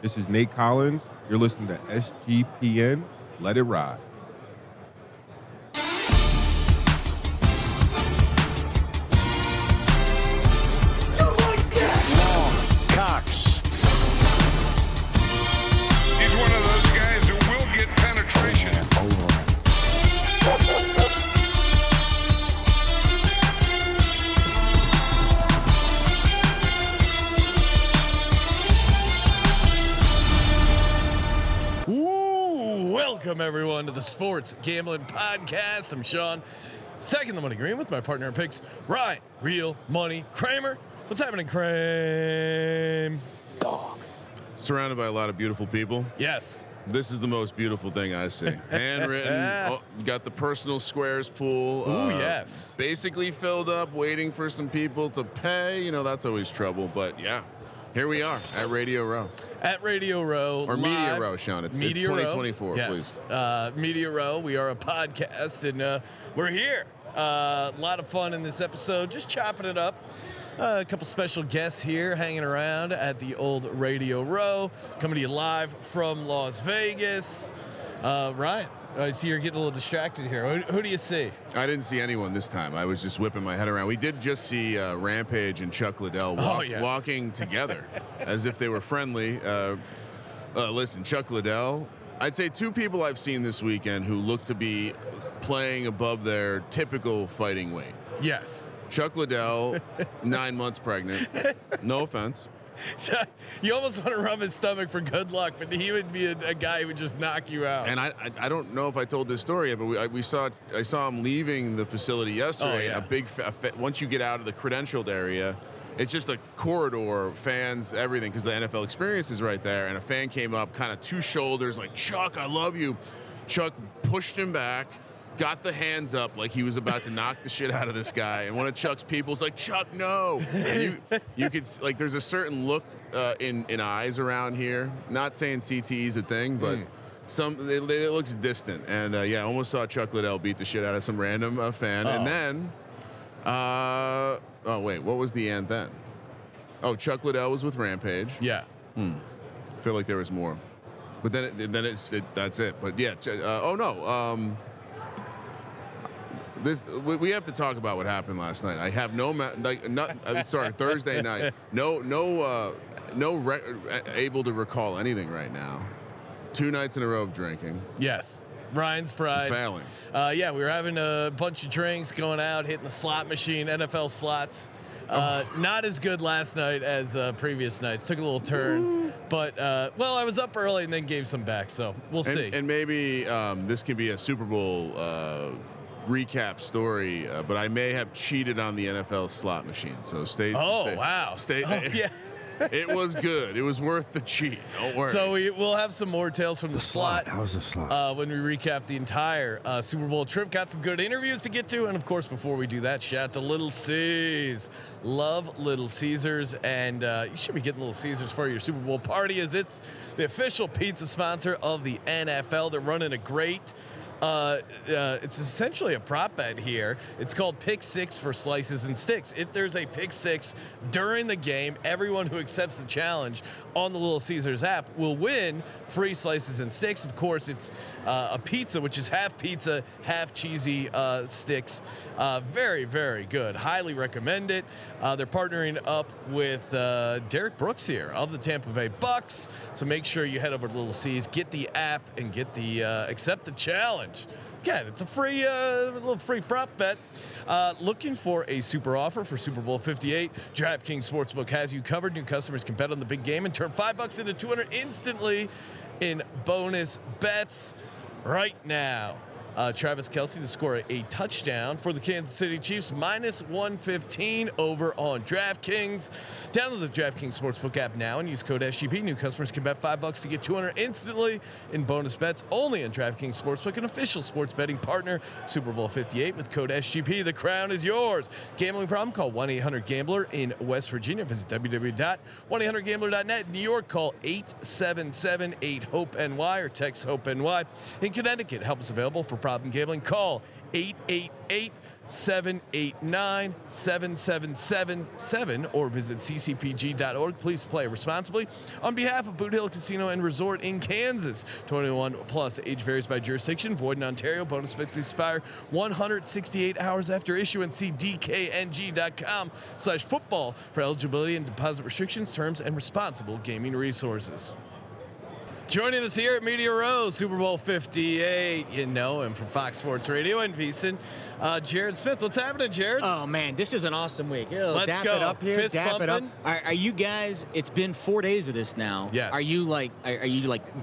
This is Nate Collins. You're listening to SGPN. Let it ride. He's one of those guys who will get penetration. Welcome everyone to the Sports Gambling Podcast. I'm Sean, second the money green with my partner in picks, Ryan, Real Money Kramer. What's happening, Kramer? Dog. Surrounded by a lot of beautiful people. Yes. This is the most beautiful thing I see. Handwritten. Got the personal squares pool. Ooh, yes. Basically filled up, waiting for some people to pay. You know, that's always trouble. But yeah, here we are at Radio Row. At Radio Row. Or live. Media Row, Sean. It's Media 2024, Row. please. Yes. Media Row. We are a podcast, and we're here. A lot of fun in this episode. Just chopping it up. A couple special guests here hanging around at the old Radio Row, coming to you live from Las Vegas. Ryan, I see you're getting a little distracted here. Who do you see? I didn't see anyone this time. I was just whipping my head around. We did just see Rampage and Chuck Liddell walking together as if they were friendly. Listen, Chuck Liddell, I'd say two people I've seen this weekend who look to be playing above their typical fighting weight. Yes. Chuck Liddell, 9 months pregnant. No offense. You almost want to rub his stomach for good luck, but he would be a guy who would just knock you out. And I don't know if I told this story yet, but I saw him leaving the facility yesterday. Oh, yeah. A big once you get out of the credentialed area, it's just a corridor, fans, everything, because the NFL experience is right there. And a fan came up, kind of two shoulders, like, Chuck, I love you. Chuck pushed him back, got the hands up like he was about to knock the shit out of this guy. And one of Chuck's people's like, Chuck, no. And you could, like, there's a certain look in eyes around here. Not saying CTE is a thing, but it looks distant. And yeah, I almost saw Chuck Liddell beat the shit out of some random fan. And then, oh wait, what was the end then? Oh, Chuck Liddell was with Rampage. Yeah. I feel like there was more. But then that's it. But yeah, we have to talk about what happened last night. I have Thursday night. Able to recall anything right now. 2 nights in a row of drinking. Yes. Ryan's fried. Failing. Yeah, we were having a bunch of drinks, going out, hitting the slot machine, NFL slots. Not as good last night as previous nights. Took a little turn, but well, I was up early and then gave some back, so we'll see. And maybe this can be a Super Bowl recap story, but I may have cheated on the NFL slot machine. So stay. Wow. Yeah. It was good. It was worth the cheat. Don't worry. So we'll have some more tales from the slot. How's the slot? When we recap the entire Super Bowl trip. Got some good interviews to get to. And, of course, before we do that, shout out to Little C's. Love Little Caesars. And you should be getting Little Caesars for your Super Bowl party, as it's the official pizza sponsor of the NFL. They're running a great it's essentially a prop bet here. It's called Pick 6 for slices and sticks. If there's a pick 6 during the game, everyone who accepts the challenge on the Little Caesars app will win free slices and sticks. Of course, it's a pizza, which is half pizza, half cheesy sticks. Very, very good. Highly recommend it. They're partnering up with Derek Brooks here of the Tampa Bay Bucks. So make sure you head over to Little C's, get the app, and get the accept the challenge. Again, it's a free little free prop bet. Looking for a super offer for Super Bowl LVIII? DraftKings Sportsbook has you covered. New customers can bet on the big game and turn $5 into $200 instantly in bonus bets right now. Travis Kelce to score a touchdown for the Kansas City Chiefs, -115 over on DraftKings. Download the DraftKings Sportsbook app now and use code SGP. New customers can bet $5 to get $200 instantly in bonus bets only on DraftKings Sportsbook, an official sports betting partner. Super Bowl LVIII with code SGP. The crown is yours. Gambling problem? Call 1-800-GAMBLER. In West Virginia, visit www.1800gambler.net. New York, call 877-8-HOPE-NY or text HOPE-NY. In Connecticut, help is available for problem gambling. Call 888 888-789-7777 or visit ccpg.org. Please play responsibly. On behalf of Boot Hill Casino and Resort in Kansas, 21 plus, age varies by jurisdiction, void in Ontario, bonus bets expire 168 hours after issuance. See dkng.com/football for eligibility and deposit restrictions, terms, and responsible gaming resources. Joining us here at Media Row, Super Bowl 58, you know him from Fox Sports Radio and VSiN, Jared Smith. What's happening, Jared? Oh, man, this is an awesome week. Let's dap go. It up here. Fist dap it up. bumping. Are you guys, it's been 4 days of this now. Yes. Are you like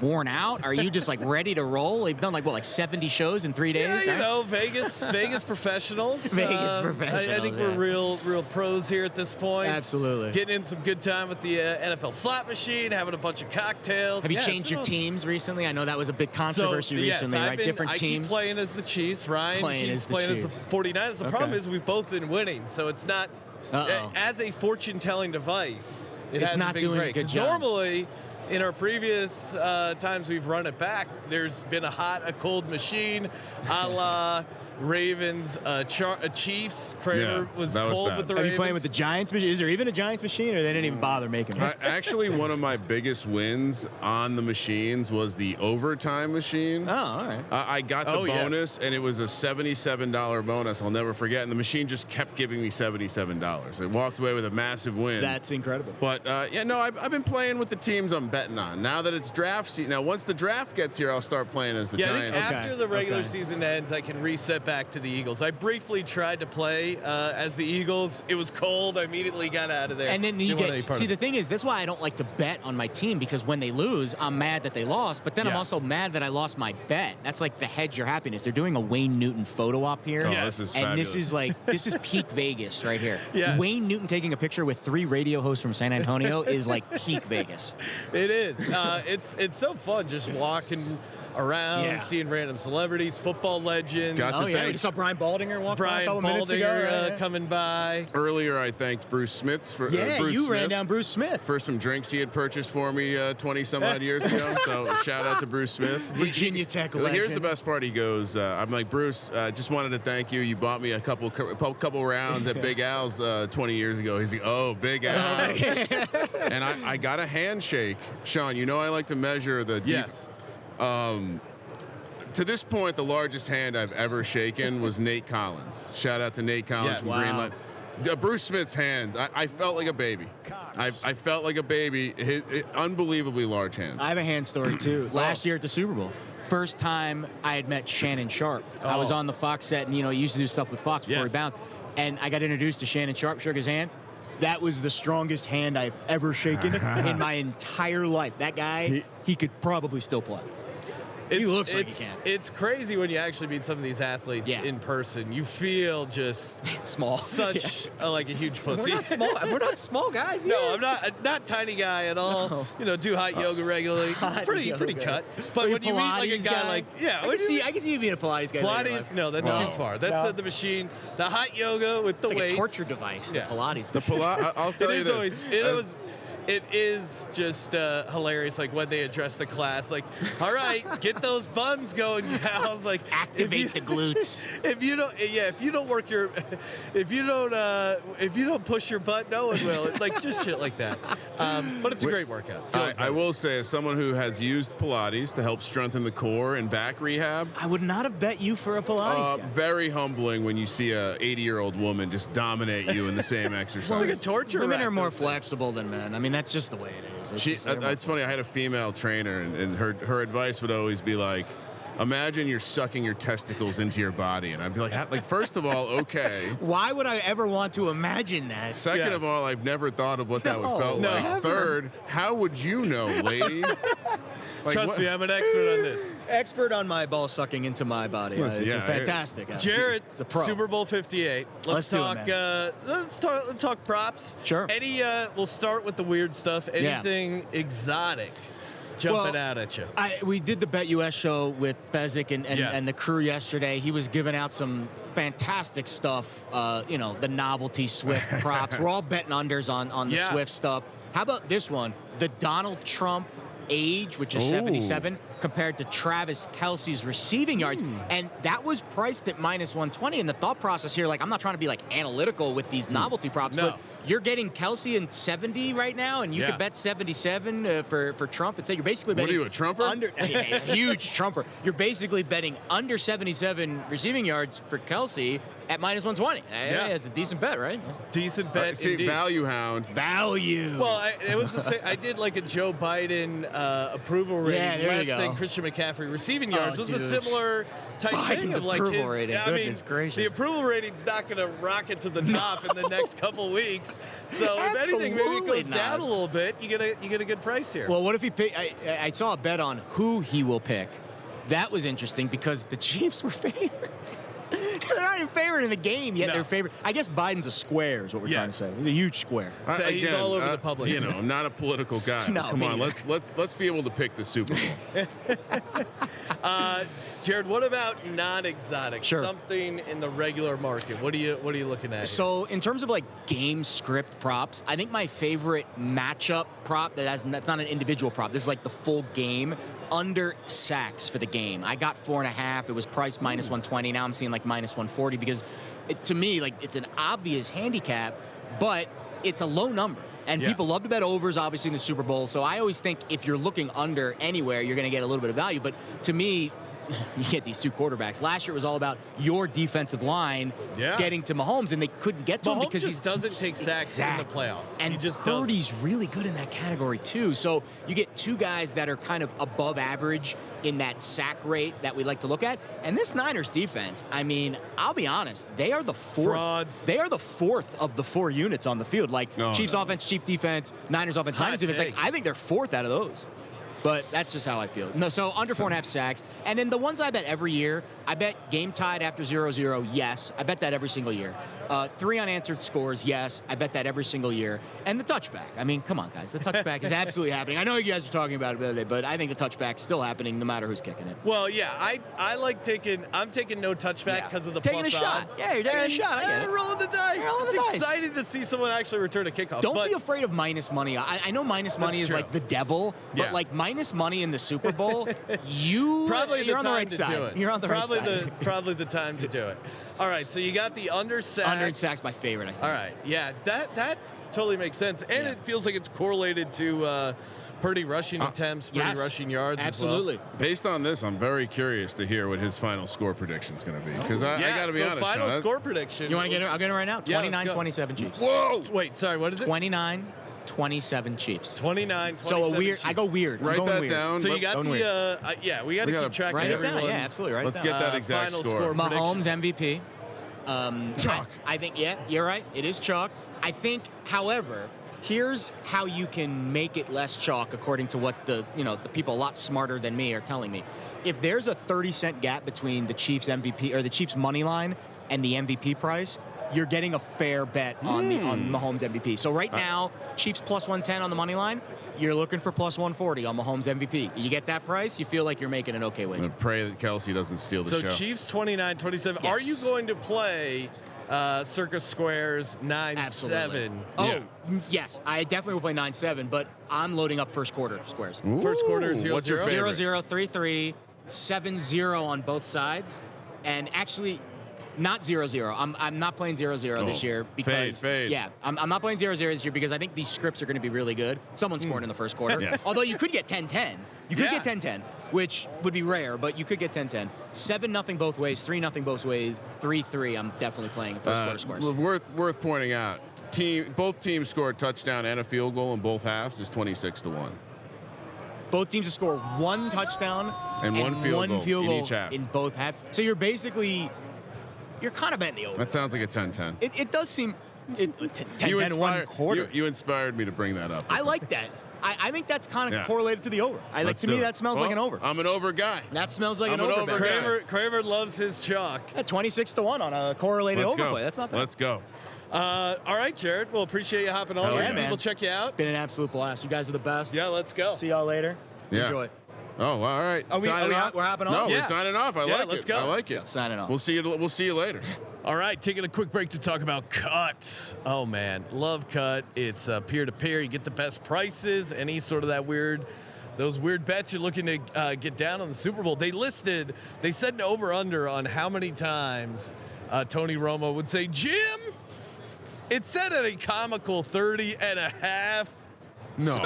worn out? Are you just like ready to roll? You've done like 70 shows in 3 days? Yeah, you right? know, Vegas professionals. Vegas professionals, I think yeah. we're real pros here at this point. Absolutely. Getting in some good time with the NFL slot machine, having a bunch of cocktails. Have you Yeah, changed it's your awesome. teams recently? I know that was a big controversy recently, yes, right? Different I teams. keep playing as the Chiefs. Ryan keeps playing as the 49ers. The problem is we've both been winning, so it's not as a fortune-telling device. It's hasn't not been doing great. a good 'Cause job. normally, in our previous times we've run it back, there's been a hot, a cold machine, a la Ravens, Chiefs. Kramer was that was cold bad. with the Are Ravens. you playing with the Giants machine? Is there even a Giants machine, or they didn't even bother making it? Actually, one of my biggest wins on the machines was the overtime machine. Oh, all right. I got the yes. bonus, and it was a $77 bonus. I'll never forget. And the machine just kept giving me $77. I walked away with a massive win. That's incredible. But yeah, no, I've been playing with the teams I'm betting on. Now that it's draft season, now once the draft gets here, I'll start playing as the Yeah, I Giants. think after the regular Okay. season ends, I can reset back to the Eagles. I briefly tried to play as the Eagles. It was cold. I immediately got out of there. And then you Didn't want any get, part see, of the it. thing is, that's why I don't like to bet on my team, because when they lose, I'm mad that they lost, but then I'm Yeah. also mad that I lost my bet. That's like the hedge your happiness. They're doing a Wayne Newton photo op here. Oh, Yes. this is And fabulous. this is peak Vegas right here. Yes. Wayne Newton taking a picture with 3 radio hosts from San Antonio is like peak Vegas. It is. It's so fun just walking around, Yeah. seeing random celebrities, football legends. Got to Oh, yeah. thank We saw Brian Baldinger walk by a Brian couple minutes ago. Baldinger right? coming by. Earlier, I thanked Bruce Smith for Yeah, Bruce you Smith ran down Bruce Smith. for some drinks he had purchased for me 20 some odd years ago. So shout out to Bruce Smith. Virginia Tech legend. Here's the best part. He goes, I'm like, Bruce, just wanted to thank you. You bought me a couple rounds at Big Al's 20 years ago. He's like, oh, Big Al. And I got a handshake. Sean, you know I like to measure the deep. Yes. To this point, the largest hand I've ever shaken was Nate Collins. Shout out to Nate Collins Yes. from Wow. Greenland. Bruce Smith's hand, I felt like a baby. I felt like a baby. His unbelievably large hands. I have a hand story too. Last year at the Super Bowl, first time I had met Shannon Sharp. I was on the Fox set, and he used to do stuff with Fox before Yes. he bounced. And I got introduced to Shannon Sharp, shook his hand. That was the strongest hand I've ever shaken in my entire life. That guy, he could probably still play. He looks like he can. It's crazy when you actually meet some of these athletes Yeah. in person. You feel just Small. such like a huge pussy. We're not small. We're not small guys. No, here. I'm not tiny guy at all. No. Do hot yoga regularly. Hot Pretty yoga. cut. But Are you when you meet like a Pilates guy like I can see you being a Pilates guy. later in Pilates, life. no, that's too far. That's the machine. The hot yoga with the It's like weights. a torture device. Yeah. The Pilates. The I'll tell It you is this. always. It is just hilarious, like when they address the class, like, all right, get those buns going, gals. Like, Activate the glutes. If you don't work your, if you don't push your butt, no one will. It's like just shit like that. But it's a great workout. I will say, as someone who has used Pilates to help strengthen the core and back rehab, I would not have bet you for a Pilates guy. very humbling when you see a 80-year-old woman just dominate you in the same exercise. It's like a torture Women rack, are more those things. flexible than men. I mean, that's just the way it is. It's funny. I had a female trainer, and her advice would always be like, imagine you're sucking your testicles into your body. And I'd be like, first of all, okay. Why would I ever want to imagine that? Second Yes. of all, I've never thought of what that would felt No. like. Never. Third, how would you know, lady? Like, Trust me, I'm an expert on this. Expert on my ball sucking into my body. It's yeah, a fantastic. Jared, it's a pro. Super Bowl 58. Let's do it, talk. man. Let's talk props. Sure. We'll start with the weird stuff. Anything exotic jumping out at you? We did the Bet US show with Fezzik and the crew yesterday. He was giving out some fantastic stuff. The novelty Swift props. We're all betting unders on the Swift stuff. How about this one? The Donald Trump age, which is 77, compared to Travis Kelce's receiving yards. And that was priced at -120. And the thought process here, like, I'm not trying to be like analytical with these novelty props, No. but you're getting Kelce in 70 right now, and you could bet 77 for Trump and say you're basically betting. What are you, a trumper? A huge trumper. You're basically betting under 77 receiving yards for Kelce at -120. Yeah. It's a decent bet, right? Decent bet See, indeed. value hound. Value. Well, it was the same. I did like a Joe Biden approval rating. Yeah, there you last go. thing Christian McCaffrey receiving yards was a dude. similar type thing Biden's of like approval his. rating. I mean, Goodness gracious. the approval rating's not going to rocket to the top in the next couple weeks. So if anything, maybe it Absolutely goes down not. a little bit. You get a good price here. Well, what if he pick? I saw a bet on who he will pick. That was interesting because the Chiefs were favored. They're not even favored in the game yet. No. They're favored. I guess Biden's a square is what we're trying to Yes. say. He's a huge square. So he's all over the public. You know, I'm not a political guy. No, but come me on, neither. let's be able to pick the Super Bowl. Jared, what about non-exotic? Sure. Something in the regular market. What are you looking at here? So in terms of like game script props, I think my favorite matchup prop that's not an individual prop. This is like the full game under sacks for the game. I got 4.5. It was priced -120. Now I'm seeing like -140 because to me, like, it's an obvious handicap, but it's a low number. And people love to bet overs, obviously, in the Super Bowl. So I always think if you're looking under anywhere, you're going to get a little bit of value. But to me, you get these two quarterbacks. Last year it was all about your defensive line getting to Mahomes, and they couldn't get to him because he doesn't take sacks in the playoffs. And he just Purdy's really good in that category too. So you get two guys that are kind of above average in that sack rate that we like to look at. And this Niners defense, I mean, I'll be honest, they are the fourth. Frauds. They are the fourth of the 4 units on the field. Like Chiefs offense, Chiefs defense, Niners offense, Niners defense. Like, I think they're fourth out of those. But that's just how I feel. No, so under 4.5 sacks. And then the ones I bet every year, I bet game tied after 0-0, yes. I bet that every single year. 3 unanswered scores, yes. I bet that every single year. And the touchback. I mean, come on, guys. The touchback is absolutely happening. I know you guys are talking about it the other day, but I think the touchback's still happening no matter who's kicking it. Well, yeah, I'm taking no touchback because of the taking plus a shot. odds. Yeah, you're taking a shot. I get it. Rolling the dice. Rolling It's the dice. exciting to see someone actually return a kickoff. Don't be afraid of minus money. I know minus money That's is true. like the devil, but Yeah. like minus money in the Super Bowl, you're the on the time right to side. do it. You're on the right side. Probably the time to do it. All right, so you got the under sacks. Under sacks, my favorite, I think. All right, yeah, that totally makes sense, and it feels like it's correlated to Purdy rushing attempts, Purdy rushing yards. Absolutely. As well. Based on this, I'm very curious to hear what his final score prediction is going to be. Because I got to be honest. Final Sean, score prediction. You want to get it? I'll get it right now. Yeah, let's go. 29-27 Chiefs. Whoa! Wait, sorry, what is it? 29-27 Chiefs. 29. So a weird. I go weird. I'm Write going that weird. down. So you got Going the we got to keep track of Write it down. everyone's. Yeah, absolutely. Right. Let's get that exact final score. Mahomes MVP. Chalk. I think, yeah, you're right. It is chalk. I think, however, here's how you can make it less chalk according to what the people a lot smarter than me are telling me. If there's a 30-cent gap between the Chiefs MVP or the Chiefs money line and the MVP price, you're getting a fair bet on Mahomes MVP. So right now, Chiefs plus 110 on the money line. You're looking for plus 140 on Mahomes MVP. You get that price, you feel like you're making an okay wager. And pray that Kelce doesn't steal the So show. Chiefs 29-27. Yes. Are you going to play Circus Squares 9-7? Absolutely. Oh, yes. I definitely will play 9-7, but I'm loading up first quarter squares. First quarter 0-0. What's your favorite? 0-0, 3-3, 7-0 on both sides. And actually, not 0-0. I'm not playing 0-0 this year because fade. yeah, I'm not playing 0-0 this year because I think these scripts are going to be really good. Someone's scoring in the first quarter. Yes. Although you could get 10-10. You could get 10-10, which would be rare, but you could get 10-10. 7-0 both ways, 3-0 both ways, 3-3. I'm definitely playing first quarter scores. Worth pointing out. Both teams scored a touchdown and a field goal in both halves is 26-1. Both teams to score 1 touchdown And one field goal in each half. in both halves. So you're kind of betting the over. That sounds like a 10-10. It does seem 10-10 one quarter. You inspired me to bring that up. I like that. I think that's kind of Yeah. correlated to the over. Let's To do me, it. that smells like an over. I'm an over guy. That smells like I'm an an over. over bet. guy. Kramer loves his chalk. 26-1 on a correlated Let's overplay. go. That's not bad. Let's go. All right, Jared. Well, appreciate you hopping on. Hell Where yeah, can man. people check you out? Been an absolute blast. You guys are the best. Yeah, let's go. See y'all later. Yeah. Enjoy. Oh, well, all right. Are we Signing off? we're hopping No, off? Yeah. we're signing off. I Yeah, like let's it. go. I like it. Signing off. We'll see you later. All right, taking a quick break to talk about Cut. Oh, man. Love Cut. It's peer-to-peer. You get the best prices. Any sort of that weird those weird bets you're looking to get down on the Super Bowl. They said an over-under on how many times Tony Romo would say, Jim, it's set at a comical 30.5. No.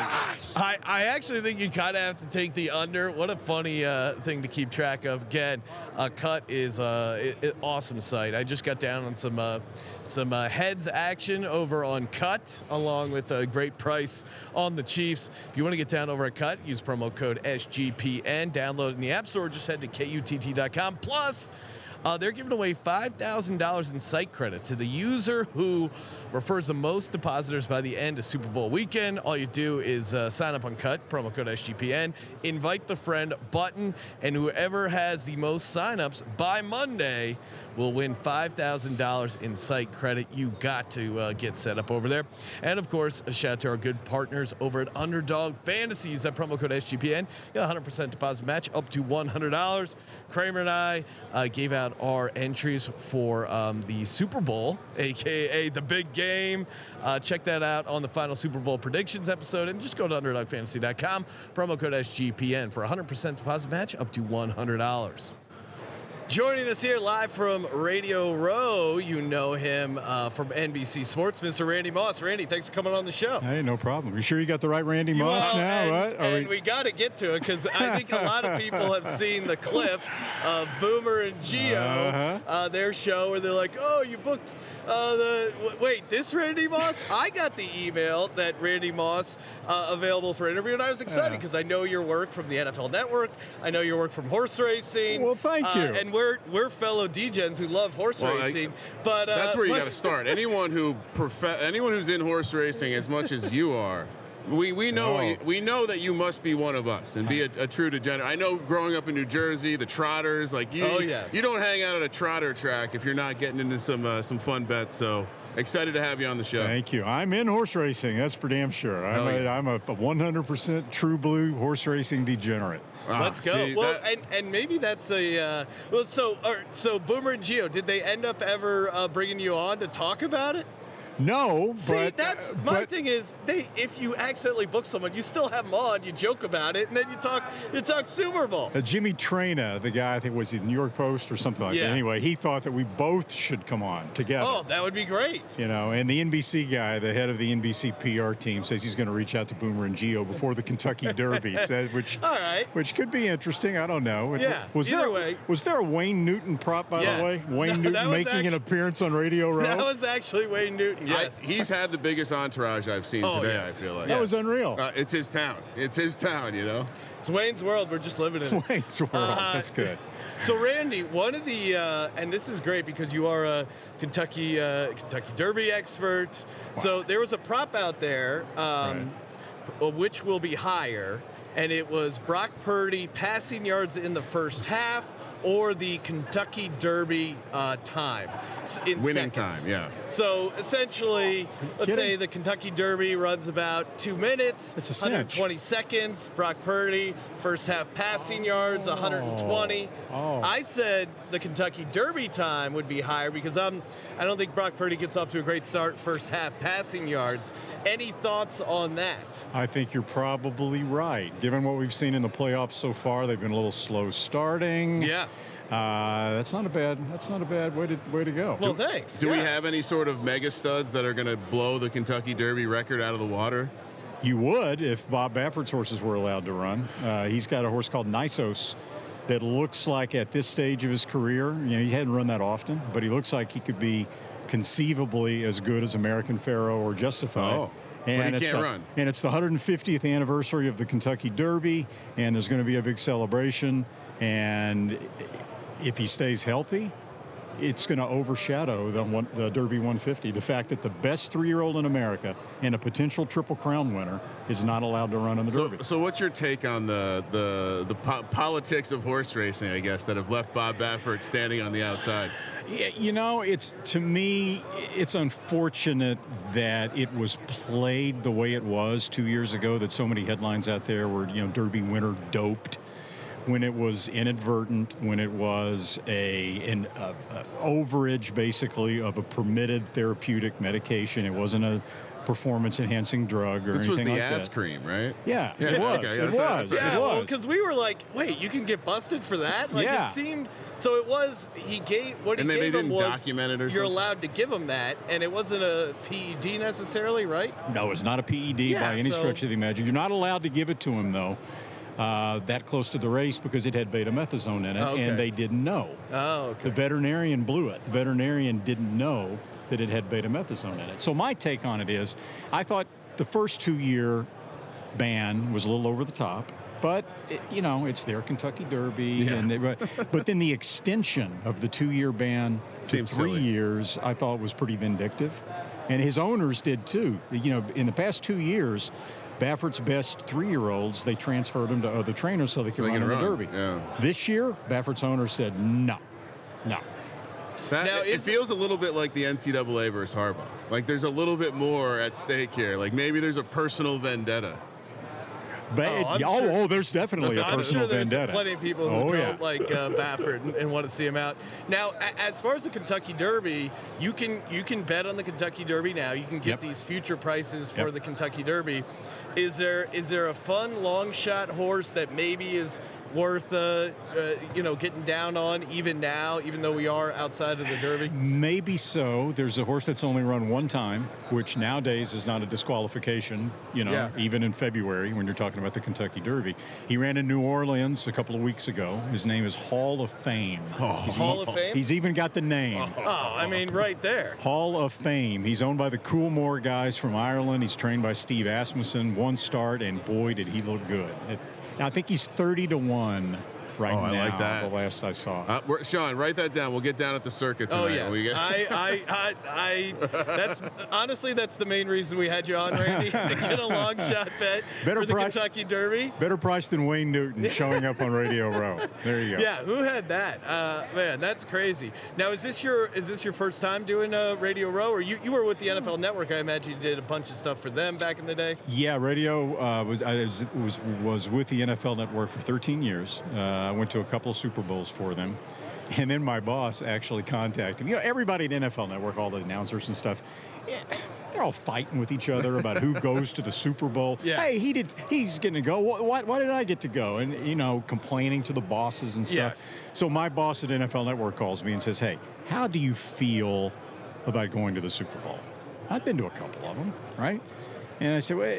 I actually think you kind of have to take the under. What a funny thing to keep track of. Again, Cut is an awesome site. I just got down on some heads action over on Cut, along with a great price on the Chiefs. If you want to get down over at Cut, use promo code SGPN. Download it in the App Store. Just head to KUTT.com. Plus, they're giving away $5,000 in site credit to the user who refers the most depositors by the end of Super Bowl weekend. All you do is sign up on Cut, promo code SGPN, invite the friend button, and whoever has the most signups by Monday will win $5,000 in site credit. You got to get set up over there. And of course, a shout out to our good partners over at Underdog Fantasy. Use that promo code SGPN. Got a 100% deposit match up to $100. Kramer and I gave out our entries for the Super Bowl, aka the big game. Check that out on the final Super Bowl predictions episode, and just go to underdogfantasy.com, promo code SGPN for a 100% deposit match up to $100. Joining us here live from Radio Row, you know him from NBC Sports, Mr. Randy Moss. Randy, thanks for coming on the show. Hey, no problem. You sure you got the right Randy Moss now? Right? And we got to get to it because I think a lot of people have seen the clip of Boomer and Gio, their show, where they're like, "Oh, you booked wait, this Randy Moss?" I got the email that Randy Moss available for interview, and I was excited because I know your work from the NFL Network. I know your work from horse racing. Well, thank you. And we're fellow degens who love horse racing, but that's where you got to start. Anyone who's in horse racing as much as you are, we know that you must be one of us and be a true degenerate. I know growing up in New Jersey, the trotters, like you, you don't hang out at a trotter track if you're not getting into some fun bets. So excited to have you on the show. Thank you. I'm in horse racing. That's for damn sure. I'm a 100% true blue horse racing degenerate. Let's go. And maybe that's a so Boomer and Gio, did they end up ever bringing you on to talk about it? No, See, that's my thing is if you accidentally book someone, you still have them on, you joke about it, and then you talk Super Bowl. Jimmy Traina, the guy I think was the New York Post or something like that. Anyway, he thought that we both should come on together. Oh, that would be great. You know, and the NBC guy, the head of the NBC PR team, says he's going to reach out to Boomer and Gio before the Kentucky Derby, which could be interesting. I don't know. Was there a Wayne Newton prop, by the way? Wayne Newton making an appearance on Radio Row? That was actually Wayne Newton. Yes. He's had the biggest entourage I've seen today, yes. I feel like. That was unreal. It's his town. It's his town, you know? It's Wayne's World. We're just living in it. Wayne's World. That's good. So, Randy, one of the, and this is great because you are a Kentucky Derby expert. Wow. So there was a prop out there, which will be higher, and it was Brock Purdy passing yards in the first half, or the Kentucky Derby time in winning seconds. Time, yeah. So essentially, let's say the Kentucky Derby runs about 2 minutes. It's a 120 seconds. Brock Purdy, first half passing yards, 120. I said the Kentucky Derby time would be higher because I don't think Brock Purdy gets off to a great start first half passing yards. Any thoughts on that? I think you're probably right. Given what we've seen in the playoffs so far, they've been a little slow starting. Yeah. That's not a bad way to go. Well, thanks. Do we have any sort of mega studs that are going to blow the Kentucky Derby record out of the water? You would if Bob Baffert's horses were allowed to run. He's got a horse called Nisos that looks like at this stage of his career, he hadn't run that often, but he looks like he could be conceivably as good as American Pharaoh or Justified. Oh. And but he can't run. And it's the 150th anniversary of the Kentucky Derby, and there's going to be a big celebration. And if he stays healthy, it's going to overshadow the Derby 150. The fact that the best 3-year-old in America and a potential Triple Crown winner is not allowed to run in the Derby. So what's your take on the politics of horse racing, I guess, that have left Bob Baffert standing on the outside? Yeah, to me, it's unfortunate that it was played the way it was 2 years ago, that so many headlines out there were, Derby winner doped, when it was inadvertent, when it was an overage, basically, of a permitted therapeutic medication. It wasn't performance-enhancing drug or This was anything the like ass that. cream, right? Yeah, Yeah, it was. okay, It that's- was. Yeah, It well, was. because we were like, wait, you can get busted for that? Like, Yeah. it seemed, so it was, he gave, what he And they gave him didn't was, document it or you're something? allowed to give him that, and it wasn't a PED necessarily, right? No, it's not a PED Yeah, by any so- stretch of the imagination. You're not allowed to give it to him, though, that close to the race because it had betamethasone in it, Okay. and they didn't know. Oh, okay. The veterinarian blew it. The veterinarian didn't know that it had betamethasone in it. So my take on it is, I thought the first 2-year ban was a little over the top, but it's their Kentucky Derby, Yeah. and but then the extension of the 2-year ban to Seems 3 silly. years, I thought was pretty vindictive, and his owners did too. In the past 2 years, Baffert's best 3-year-olds, they transferred them to other trainers so they could run in the Derby. Yeah. This year, Baffert's owners said no. That, Now, it is it- feels a little bit like the NCAA versus Harbaugh. Like there's a little bit more at stake here. Like maybe there's a personal vendetta. But I'm sure- there's definitely a I'm personal sure there's vendetta. plenty of people who Oh, don't yeah. like Baffert and want to see him out. Now, as far as the Kentucky Derby, you can bet on the Kentucky Derby now. You can get Yep. these future prices for Yep. the Kentucky Derby. Is there a fun long shot horse that maybe is worth getting down on even now, even though we are outside of the Derby? Maybe so. There's a horse that's only run one time, which nowadays is not a disqualification, Yeah. even in February when you're talking about the Kentucky Derby. He ran in New Orleans a couple of weeks ago. His name is Hall of Fame. Hall of Fame? He's even got the name. Oh, I mean, right there. Hall of Fame. He's owned by the Coolmore guys from Ireland. He's trained by Steve Asmussen. One start, and boy, did he look good. I think he's 30-1 right Oh, now. I like that. The last I saw. Sean, write that down. We'll get down at the circuit tonight. Oh yes, We get- that's honestly that's the main reason we had you on, Randy, to get a long shot bet Better for the price. Kentucky Derby. Better price than Wayne Newton showing up on Radio Row. There you go. Yeah, who had that? Man, that's crazy. Now, is this your first time doing Radio Row, or you were with the NFL Network? I imagine you did a bunch of stuff for them back in the day. Yeah, radio was with the NFL Network for 13 years. I went to a couple of Super Bowls for them. And then my boss actually contacted me. Everybody at NFL Network, all the announcers and stuff, they're all fighting with each other about who goes to the Super Bowl. Yeah. Hey, he's going to go. Why did I get to go? And, complaining to the bosses and stuff. Yes. So my boss at NFL Network calls me and says, hey, how do you feel about going to the Super Bowl? I've been to a couple of them, right? And I said, well,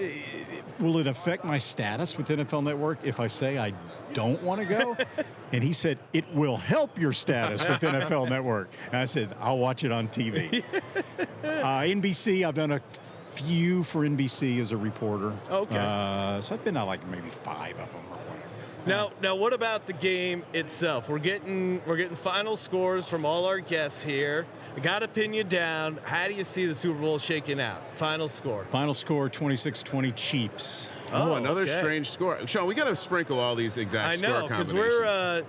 will it affect my status with NFL Network if I say I don't want to go? And he said, it will help your status with NFL Network. And I said, I'll watch it on TV. NBC, I've done a few for NBC as a reporter. Okay. So I've been on like maybe 5 of them or whatever. Now, what about the game itself? We're getting final scores from all our guests here. I got to pin you down. How do you see the Super Bowl shaking out? Final score. Final score, 26-20 Chiefs. Oh, another okay. strange score. Sean, we got to sprinkle all these exact I score know, because combinations. we're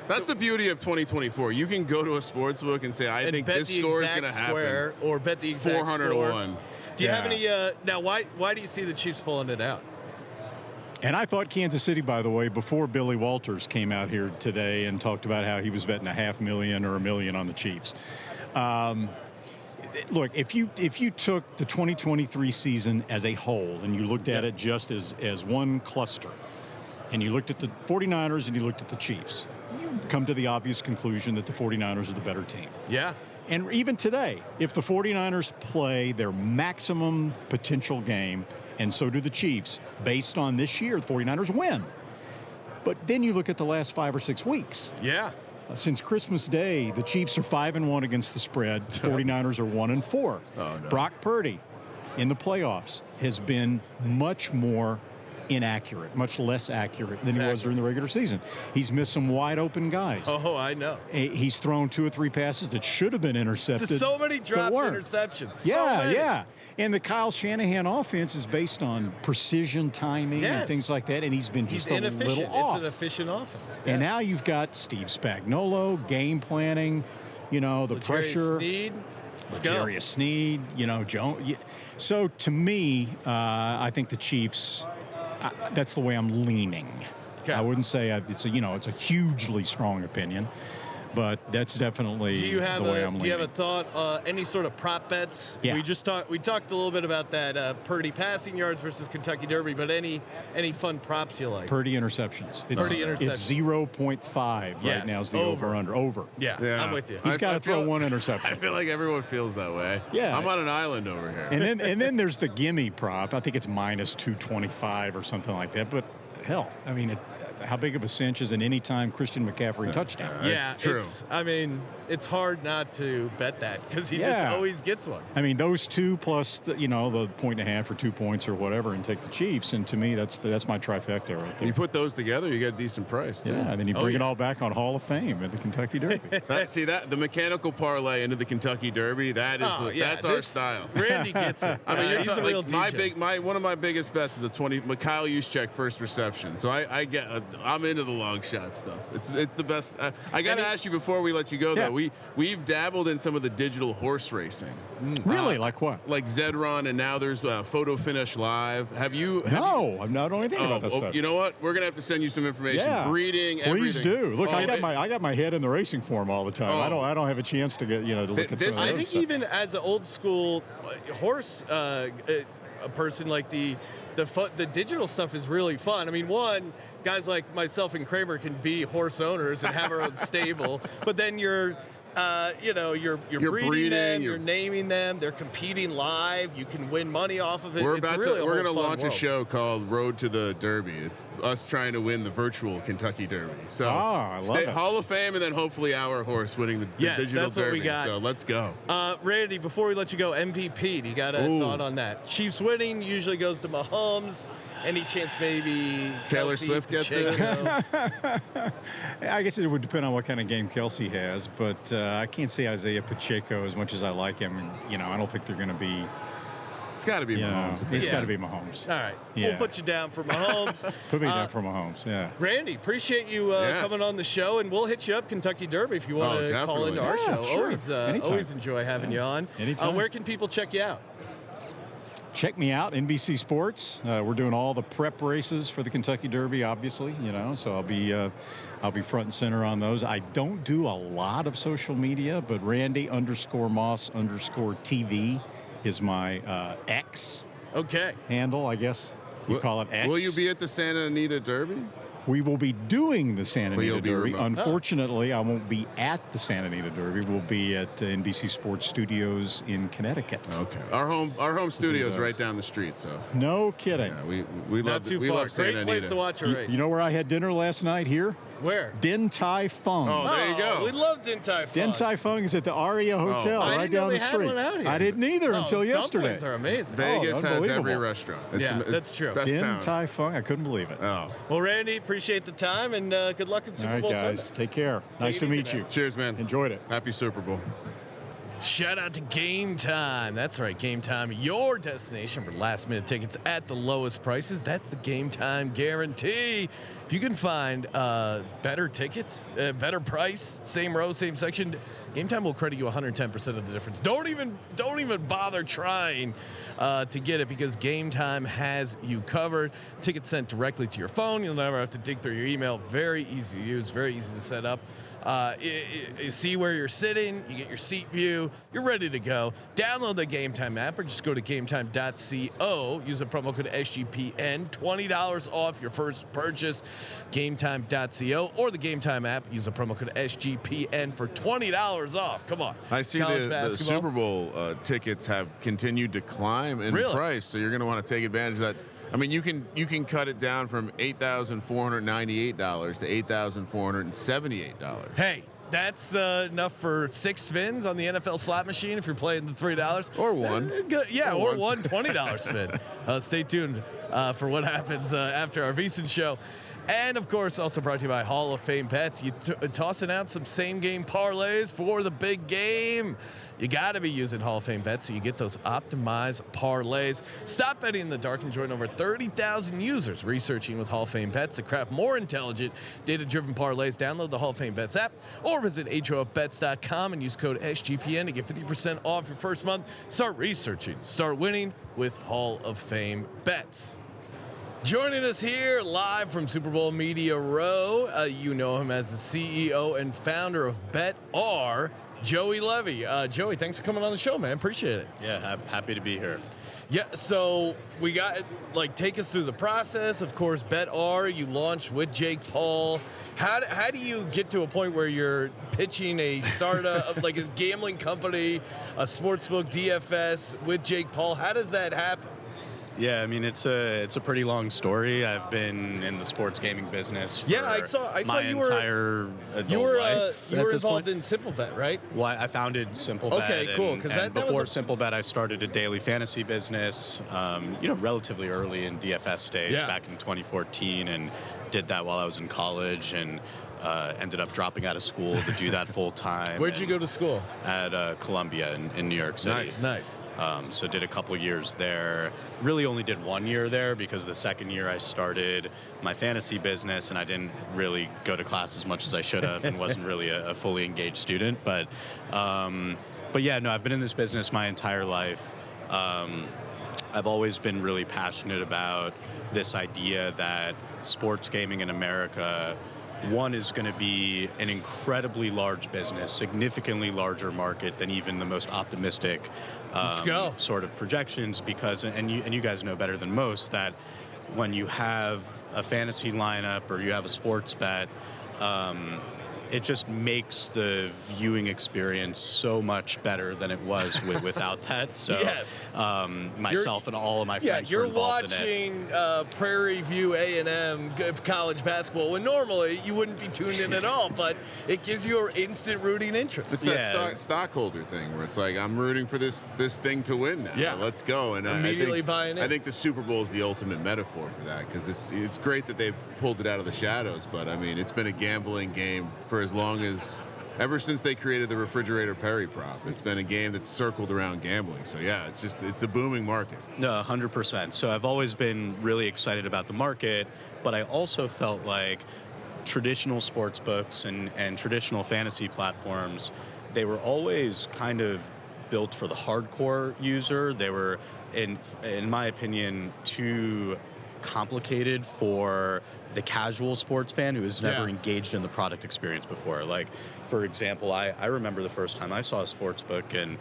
That's the beauty of 2024. You can go to a sports book and say, I and think bet this the score is exact going to happen. square, or bet the exact 400 to score. 1. Do you have Yeah. any? Now, why do you see the Chiefs pulling it out? And I thought Kansas City, by the way, before Billy Walters came out here today and talked about how he was betting $500,000 or $1 million on the Chiefs. Look, if you took the 2023 season as a whole and you looked at it just as one cluster, and you looked at the 49ers and you looked at the Chiefs, you come to the obvious conclusion that the 49ers are the better team. Yeah. And even today, if the 49ers play their maximum potential game, and so do the Chiefs, based on this year, the 49ers win. But then you look at the last 5 or 6 weeks. Yeah. Since Christmas Day, the Chiefs are 5-1 against the spread. The 49ers are 1-4. Oh, no. Brock Purdy in the playoffs has been much more inaccurate, much less accurate than he was during the regular season. He's missed some wide open guys. Oh, I know. He's thrown 2 or 3 passes that should have been intercepted. So many but dropped weren't. interceptions. Yeah, So many. yeah. And the Kyle Shanahan offense is based on precision timing Yes. and things like that, and he's been just He's a inefficient. little off. It's an efficient offense. And Yes. now you've got Steve Spagnuolo, game planning, the Jerry pressure. Sneed. Let's go. Jarius Sneed, Jones. So to me, I think the Chiefs, that's the way I'm leaning. Okay. I wouldn't say it's a hugely strong opinion, But that's definitely Do you have the way a I'm Do you have a leaning. thought? Any sort of prop bets? Yeah. We talked a little bit about that Purdy passing yards versus Kentucky Derby, but any fun props you like? Purdy interceptions. Purdy It's interceptions. 0.5 Yes, right now is the over. over-under. Over. Yeah, I'm with you. He's got I to throw feel- one I interception. feel like everyone feels that way. Yeah. I'm on an island over here. And then there's the gimme prop. I think it's minus 225 or something like that. But hell, I mean, how big of a cinch is an anytime Christian McCaffrey touchdown? Yeah, It's true. I mean, it's hard not to bet that because he just Yeah. always gets one. I mean, those two plus the 1.5 or 2 points or whatever, and take the Chiefs. And to me, that's my trifecta right there. You put those together, you get a decent price, too. Yeah, and then you bring it all back on Hall of Fame at the Kentucky Derby. The mechanical parlay into the Kentucky Derby, that's our style. Randy gets it. I mean, you're he's a talking real like DJ. one of my biggest bets is a 20 Mikhail Juszczyk first reception. So I'm into the long shot stuff. It's the best. I got to ask you before we let you go though. We've dabbled in some of the digital horse racing. Really? Like what? Like Zedrun, and now there's Photo Finish Live. No, I don't know anything about that stuff. You know what? We're gonna have to send you some information. Yeah. Breeding, Please everything. do. Look, Oh, I got my head in the racing form all the time. Oh. I don't have a chance to get to look at This some of I those think stuff. even as an old school horse a person, like the digital stuff is really fun. I mean, guys like myself and Kramer can be horse owners and have our own stable, but then you're breeding them, you're naming them, they're competing live. You can win money off of it. We're It's going really to a whole launch fun a world. show called Road to the Derby. It's us trying to win the virtual Kentucky Derby. So I love it. Hall of Fame, and then hopefully our horse winning the Yes, digital that's what Derby. we got. So let's go. Randy, before we let you go, MVP, do you got a thought on that? Chiefs winning usually goes to Mahomes. Any chance maybe Taylor Kelsey, Swift gets it? Pacheco? I guess it would depend on what kind of game Kelsey has, but I can't say Isaiah Pacheco as much as I like him. And, I don't think they're going to be. It's got to be Mahomes. It's Yeah. got to be Mahomes. All right, Yeah. we'll put you down for Mahomes. Put me down for Mahomes. Yeah. Randy, appreciate you Yes. coming on the show, and we'll hit you up Kentucky Derby if you want to call definitely. into our Yeah, show. sure. Anytime. Always enjoy having you on. Anytime. Where can people check you out? Check me out, NBC Sports. We're doing all the prep races for the Kentucky Derby, obviously. So I'll be front and center on those. I don't do a lot of social media, but Randy_Moss_TV is my X Okay. handle, I guess. You call it X. Will you be at the Santa Anita Derby? We will be doing the Santa Well, Anita you'll be Derby. remote. Unfortunately, I won't be at the Santa Anita Derby. We'll be at NBC Sports Studios in Connecticut. Okay. Our home studio is those. right down the street. So No kidding. yeah, we Not love too we far. love Santa Great place Anita. to watch a race. You know where I had dinner last night here? Where? Din Tai Fung. Oh, there you go. We love Din Tai Fung. Din Tai Fung is at the Aria Hotel I right didn't know down they the had street. one out here. I didn't either until those yesterday. dumplings are amazing. Vegas has unbelievable. every restaurant. Yeah, that's true. Best Din town. Tai Fung. I couldn't believe it. Oh, Well, Randy, appreciate the time, and good luck at Super All right, Bowl guys. Sunday. Take care. Nice it to easy, meet man. you. cheers, man. Enjoyed it. Happy Super Bowl. Shout out to Game Time. That's right, Game Time, your destination for last-minute tickets at the lowest prices. That's the Game Time guarantee. If you can find better tickets, better price, same row, same section, Game Time will credit you 110% of the difference. Don't even bother trying to get it, because Game Time has you covered. Tickets sent directly to your phone. You'll never have to dig through your email. Very easy to use, very easy to set up. You see where you're sitting, you get your seat view, you're ready to go. Download the Game Time app or just go to gametime.co. Use the promo code SGPN, $20 off your first purchase. Gametime.co or the Game Time app. Use the promo code SGPN for $20 off. Come on. I see College the basketball. Super Bowl tickets have continued to climb in Really? price, so you're going to want to take advantage of that. I mean, you can cut it down from $8,498 to $8,478. Hey, that's enough for 6 spins on the NFL slot machine if you're playing the $3. Or one. Yeah, Or or one. one $20 spin. Stay tuned for what happens after our VSiN show. And, of course, also brought to you by Hall of Fame Bets. You tossing out some same-game parlays for the big game. You got to be using Hall of Fame Bets so you get those optimized parlays. Stop betting in the dark and join over 30,000 users researching with Hall of Fame Bets to craft more intelligent, data-driven parlays. Download the Hall of Fame Bets app or visit HOFBets.com and use code SGPN to get 50% off your first month. Start researching. Start winning with Hall of Fame Bets. Joining us here live from Super Bowl Media Row, you know him as the CEO and founder of Betr, Joey Levy. Joey, thanks for coming on the show, man. Appreciate it. Yeah, happy to be here. Yeah, so we got, take us through the process. Of course, Betr, you launched with Jake Paul. How do you get to a point where you're pitching a startup, like a gambling company, a sportsbook, DFS with Jake Paul? How does that happen? Yeah, I mean it's a pretty long story. I've been in the sports gaming business for I saw my you were entire adult life. You were at this involved point. in SimpleBet, right? Well, I founded SimpleBet. Okay, cool. And That before was SimpleBet, I started a daily fantasy business. Relatively early in DFS days, back in 2014, and did that while I was in college, and ended up dropping out of school to do that full time. Where'd you go to school? At Columbia in New York City. Nice. So did a couple years there. Really only did 1 year there because the second year I started my fantasy business and I didn't really go to class as much as I should have and wasn't really a fully engaged student. But yeah, no, I've been in this business my entire life. I've always been really passionate about this idea that sports gaming in America, one, is going to be an incredibly large business, significantly larger market than even the most optimistic sort of projections, because, and you guys know better than most, that when you have a fantasy lineup or you have a sports bet, it just makes the viewing experience so much better than it was without that. So yes. Myself and all of my friends were you're involved in it. watching Prairie View A&M college basketball when normally you wouldn't be tuned in at all, but it gives you an instant rooting interest. It's that stockholder thing where it's like, I'm rooting for this thing to win now. Yeah. Let's go. And immediately buying in. I think the Super Bowl is the ultimate metaphor for that, because it's great that they've pulled it out of the shadows, but I mean, it's been a gambling game for as long as, ever since they created the refrigerator Perry prop. It's been a game that's circled around gambling. So yeah, it's a booming market. No, 100%. So I've always been really excited about the market, but I also felt like traditional sports books and traditional fantasy platforms, they were always kind of built for the hardcore user. They were, in my opinion, too complicated for the casual sports fan who has never engaged in the product experience before. Like, for example, I remember the first time I saw a sports book, and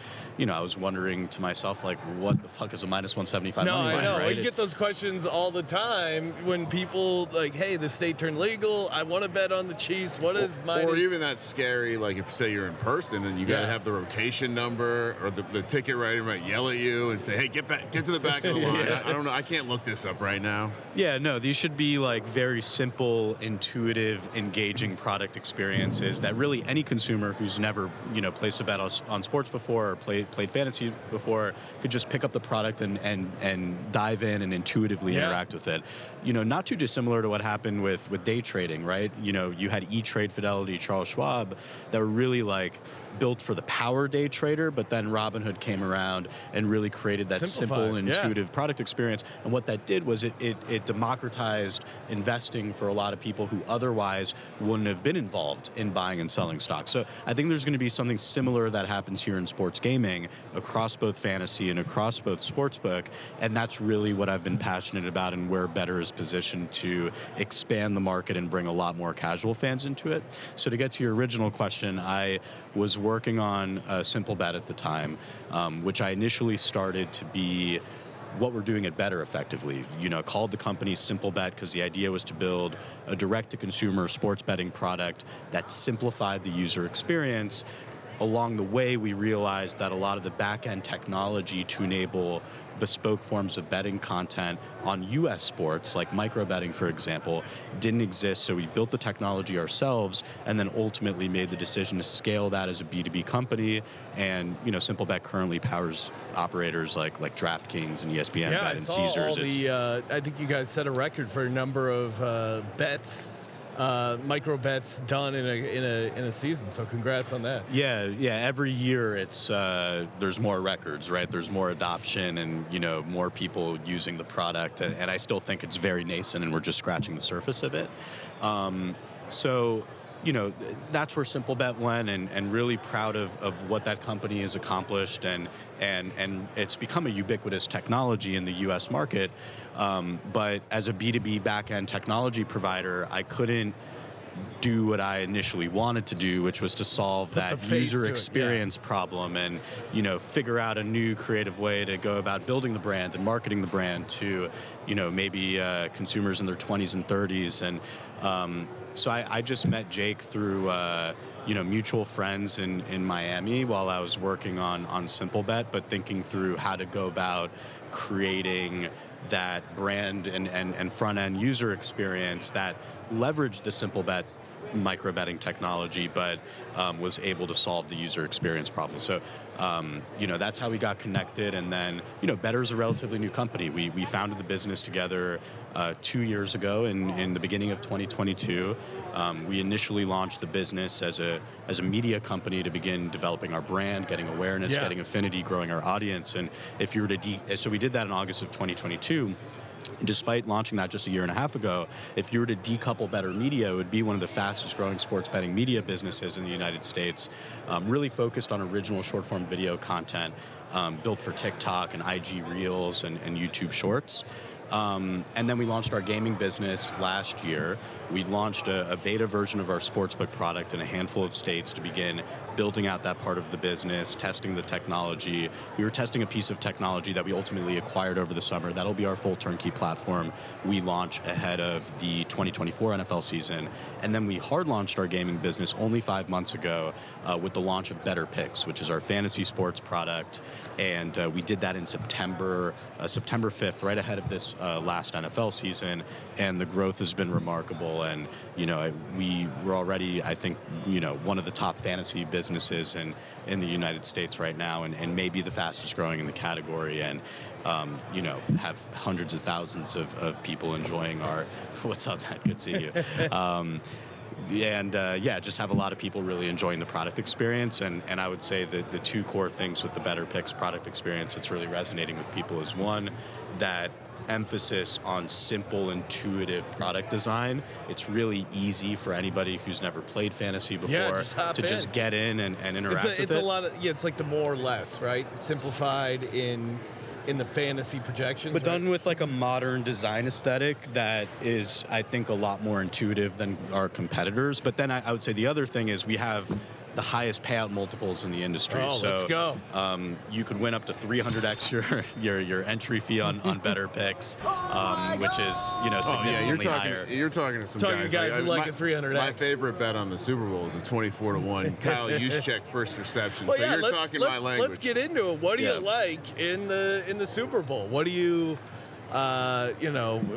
I was wondering to myself, like, what the fuck is a minus 175 No, money line, I know. right? You get those questions all the time when people like, hey, the state turned legal. I want to bet on the Chiefs. What is minus? Or even that scary, like if say you're in person and you got to have the rotation number, or the ticket writer might yell at you and say, hey, get to the back of the line. I don't know. I can't look this up right now. Yeah, no, these should be like very simple, intuitive, engaging product experiences that really any consumer who's never, placed a bet on sports before or played fantasy before could just pick up the product and dive in and intuitively interact with it. Not too dissimilar to what happened with day trading, right? You had E-Trade, Fidelity, Charles Schwab that were really like built for the power day trader, but then Robinhood came around and really created that simple, intuitive product experience. And what that did was it democratized investing for a lot of people who otherwise wouldn't have been involved in buying and selling stocks. So I think there's going to be something similar that happens here in sports gaming across both fantasy and across both sportsbook. And that's really what I've been passionate about, and where Betr is positioned to expand the market and bring a lot more casual fans into it. So to get to your original question, I was working on SimpleBet at the time, which I initially started to be what we're doing at Betr effectively. Called the company SimpleBet because the idea was to build a direct-to-consumer sports betting product that simplified the user experience. Along the way, we realized that a lot of the back-end technology to enable bespoke forms of betting content on U.S. sports, like micro betting, for example, didn't exist. So we built the technology ourselves, and then ultimately made the decision to scale that as a B2B company. And SimpleBet currently powers operators like DraftKings and ESPN Bet and Caesars. I think you guys set a record for a number of bets. Micro bets done in a season, so congrats on that. Yeah. Every year it's there's more records, right? There's more adoption, and more people using the product, and I still think it's very nascent, and we're just scratching the surface of it. So that's where Simple Bet went, and really proud of what that company has accomplished, and it's become a ubiquitous technology in the U.S. market. But as a B2B back-end technology provider, I couldn't do what I initially wanted to do, which was to solve that user experience problem, and figure out a new creative way to go about building the brand and marketing the brand to maybe consumers in their 20s and 30s. And so I just met Jake through mutual friends in Miami while I was working on Simple Bet, but thinking through how to go about creating that brand and front-end user experience that leveraged the Simple Bet micro betting technology, but was able to solve the user experience problem. So, that's how we got connected. And then, Better's a relatively new company. We founded the business together 2 years ago in the beginning of 2022. We initially launched the business as a media company to begin developing our brand, getting awareness, getting affinity, growing our audience. And if you were to so we did that in August of 2022. Despite launching that just a year and a half ago, if you were to decouple Betr Media, it would be one of the fastest growing sports betting media businesses in the United States, really focused on original short form video content built for TikTok and IG Reels and YouTube Shorts. And then we launched our gaming business last year. We launched a beta version of our sportsbook product in a handful of states to begin building out that part of the business, testing the technology. We were testing a piece of technology that we ultimately acquired over the summer. That'll be our full turnkey platform we launch ahead of the 2024 NFL season. And then we hard launched our gaming business only 5 months ago with the launch of Betr Picks, which is our fantasy sports product. And we did that in September 5th, right ahead of this last NFL season, and the growth has been remarkable. And we were already, I think, one of the top fantasy businesses in the United States right now, and maybe the fastest growing in the category. And have hundreds of thousands of people enjoying our. What's up, Matt? Good to see you. Just have a lot of people really enjoying the product experience. And I would say that the two core things with the Betr Picks product experience that's really resonating with people is, one, that emphasis on simple, intuitive product design. It's really easy for anybody who's never played fantasy before just get in and interact with it. It's a lot of, it's like the more or less, right? It's simplified in the fantasy projections, but done with like a modern design aesthetic that is, I think, a lot more intuitive than our competitors. But then I would say the other thing is we have the highest payout multiples in the industry. Oh, so let's go. You could win up to 3x your entry fee on Betr Picks, which is significantly higher. You're talking to some guys who like a 300x. My favorite bet on the Super Bowl is a 24-1 Kyle Juszczyk first reception. So you're talking my language. Let's get into it. What do you like in the Super Bowl? What do you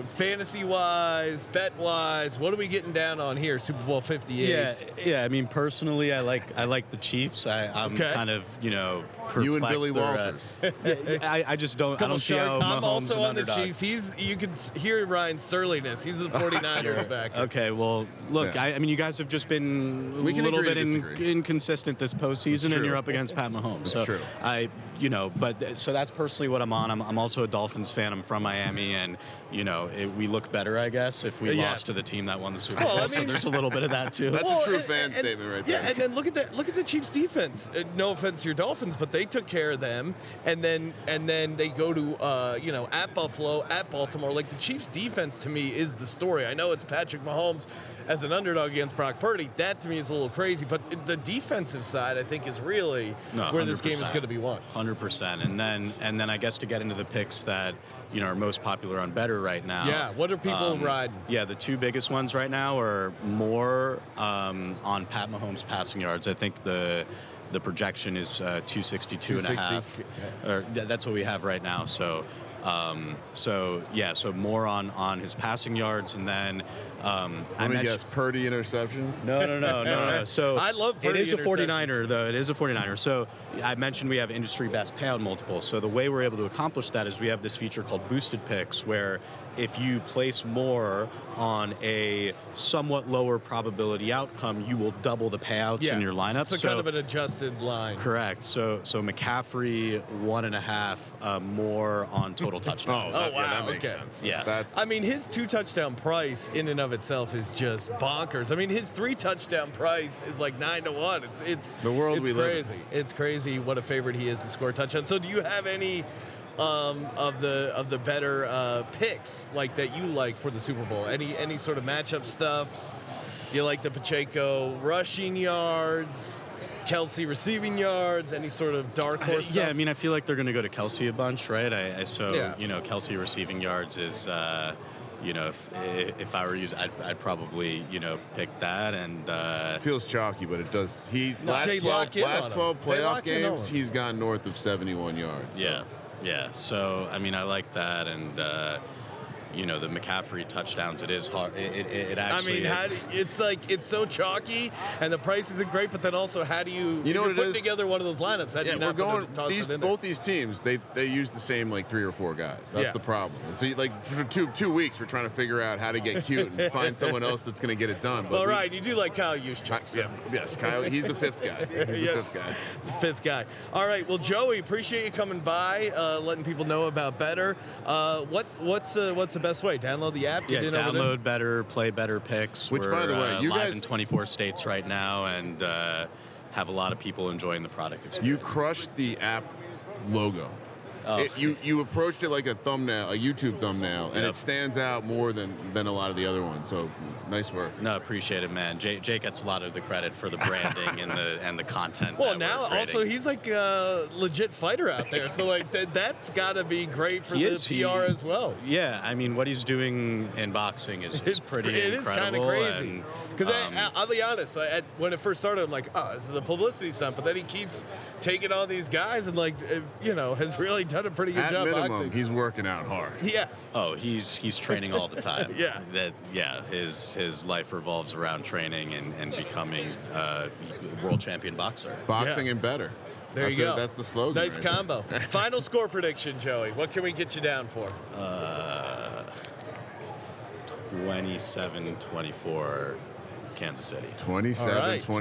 fantasy-wise, bet-wise, what are we getting down on here? Super Bowl 58. Yeah. I mean, personally, I like the Chiefs. I'm kind of perplexed. You and Billy Walters. I just don't. I don't see how I'm Mahomes also on underdog. the Chiefs. You can hear Ryan's surliness. He's the 49ers back. Okay, well, look, I mean, you guys have just been a little bit inconsistent this postseason, and you're up against Pat Mahomes. That's true. So that's personally what I'm on. I'm also a Dolphins fan. I'm from Miami, and we look better, I guess, if we lost to the team that won the Super Bowl. Well, I mean, so there's a little bit of that too. That's a true fan statement right there. Yeah, and then look at the Chiefs defense. No offense to your Dolphins, but they took care of them, and then they go to at Buffalo, at Baltimore. Like, the Chiefs defense to me is the story. I know it's Patrick Mahomes as an underdog against Brock Purdy. That to me is a little crazy, but the defensive side I think is really where this game is going to be won. 100%. And then I guess to get into the picks that are most popular on Betr right now. Yeah, what are people riding? Yeah, the two biggest ones right now are more on Pat Mahomes passing yards. I think the projection is 262.5. Or that's what we have right now. So more on his passing yards, and then Let me guess, Purdy interception? No. So I love Purdy. It is a 49er, though. It is a 49er. So I mentioned we have industry best payout multiples. So the way we're able to accomplish that is we have this feature called boosted picks, where if you place more on a somewhat lower probability outcome, you will double the payouts in your lineup. So kind of an adjusted line. Correct. So McCaffrey 1.5 more on total touchdowns. Wow. That makes sense. Yeah. I mean, his 2 touchdown price in and of of itself is just bonkers. I mean, his 3 touchdown price is like 9 to 1. It's The world it's we live in. crazy. It's crazy what a favorite he is to score a touchdown. So do you have any of the better picks like that you like for the Super Bowl? Any sort of matchup stuff? Do you like the Pacheco rushing yards, Kelsey receiving yards, any sort of dark horse stuff? Yeah, I mean, I feel like they're going to go to Kelsey a bunch, right? Yeah. You know, Kelsey receiving yards is, you know, if I were you, I'd probably, you know, pick that. And Feels chalky, but it does. Last They 12 lock in on him. playoff They lock in on games, him. he's gone north of 71 yards. So. yeah. So, I mean, I like that. And, you know, the McCaffrey touchdowns, it is hard. It actually. I mean, it's so chalky, and the price isn't great. But then also, how do you? You know what if you're it putting is? together one of those lineups? How do Yeah, you we're not going. toss it in there? Both these teams, they use the same like 3 or 4 guys. That's Yeah. the problem. And so like for two weeks, we're trying to figure out how to get cute and find someone else that's going to get it done. But All right, you do like Kyle Juszczyk. So. Yes, Kyle. He's the 5th guy. He's Yeah. the 5th guy. It's the 5th guy. All right. Well, Joey, appreciate you coming by, letting people know about Betr. What's the best way? Download the app. Yeah, Get in over there? download Betr, play Betr picks. Which, We're, by the way, you live guys- in 24 states right now, and have a lot of people enjoying the product experience. You crushed the app logo. Oh. You approached it like a thumbnail, a YouTube thumbnail, and Yep. it stands out more than a lot of the other ones. So nice work. No, appreciate it, man. Jay gets a lot of the credit for the branding and the content. Well, that now we're also creating. he's like a legit fighter out there. So like that's got to be great for He the is. PR as well. Yeah, I mean, what he's doing in boxing is pretty It is kind of incredible. crazy. and, Because um, I'll be honest, when it first started, I'm like, oh, this is a publicity stunt. But then he keeps taking on these guys and, like, has really done a pretty good At job minimum, boxing. he's working out hard. Yeah. Oh, he's training all the time. Yeah. His life revolves around training and becoming a world champion boxer. Boxing Yeah. and better. There That's you go. That's the slogan. Nice right there. combo. Final score prediction, Joey. What can we get you down for? 27-24 Kansas City. 27-24. All right, Sean,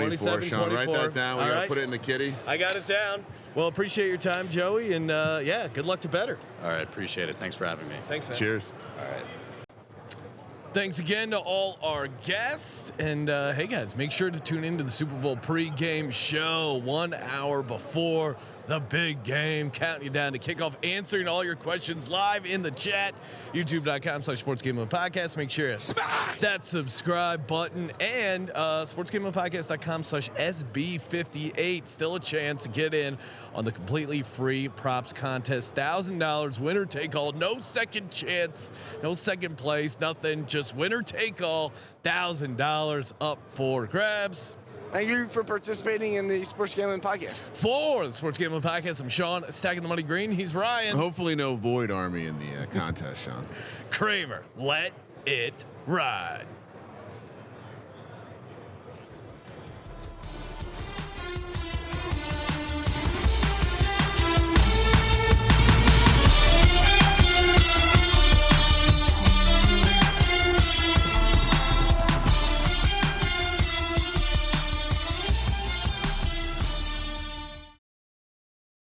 write 27-24. that down. We All got to right. put it in the kitty. I got it down. Well, appreciate your time, Joey. And, good luck to Betr. All right, appreciate it. Thanks for having me. Thanks, man. Cheers. All right. Thanks again to all our guests. And hey, guys, make sure to tune into the Super Bowl pregame show 1 hour before the big game. Counting you down to kickoff, answering all your questions live in the chat. YouTube.com/SportsGamblingPodcast. Make sure you smash that subscribe button. And SportsGamblingPodcast.com/SB58. Still a chance to get in on the completely free props contest. $1,000 winner take all. No second chance, no second place, nothing. Just winner take all. $1,000 up for grabs. Thank you for participating in the Sports Gambling Podcast. For the Sports Gambling Podcast, I'm Sean, stacking the money green. He's Ryan. Hopefully no Void Army in the contest, Sean. Kramer, let it ride.